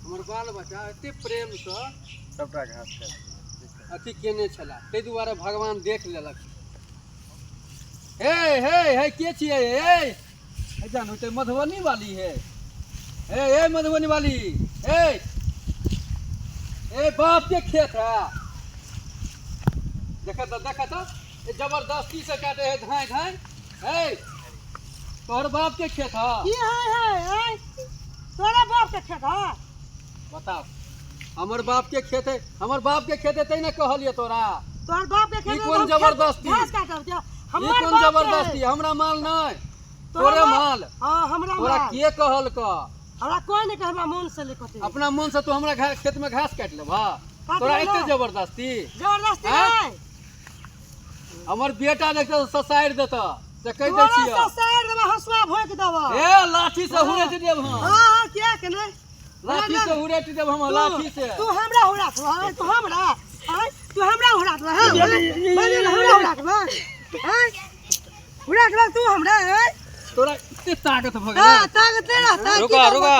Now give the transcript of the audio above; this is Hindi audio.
हमर बाल बच्चा एते प्रेम से सबटा घास खाइ अथी केने छला ताहि दुआरे भगवान देख लेलक। हे हे हे के छियै हे जान होते मधुबनी वाली है हे मधुबनी वाली हे बाप के खेत है देखा तो ये जबरदस्ती से काटे है धाय धाय हे तोहर बाप के खेत है तोरा बाप के खेत है बताओ हमर बाप के खेत है हमर बाप के खेत है तै न कहलिए तोरा तोहर बाप के खेत कौन जबरदस्ती घास काटब दिया ये कौन जबरदस्ती हमरा माल नहीं तोरे माल हां हमरा तोरा माल के कहल क हमरा कोई नहीं कह हमरा मन से लिखते अपना मन से तू हमरा खेत में घास काट लेबा तोरा इतने जबरदस्ती जबरदस्ती हैं? नहीं हमर बेटा देखते ससाइर देता से कह दे छियै तोरा साइड में हसुआ भोंक देबा ए लाठी से हुरेट देब हम हां क्या के नहीं लाठी से हुरेट देब हम लाठी से तू हमरा हुरात तू हमरा हुरात हां बोले हमरा हुरात हैं हुरात तू हमरा तोरा इतने ताकत भगवान हां ताकत तेरा रुका रुका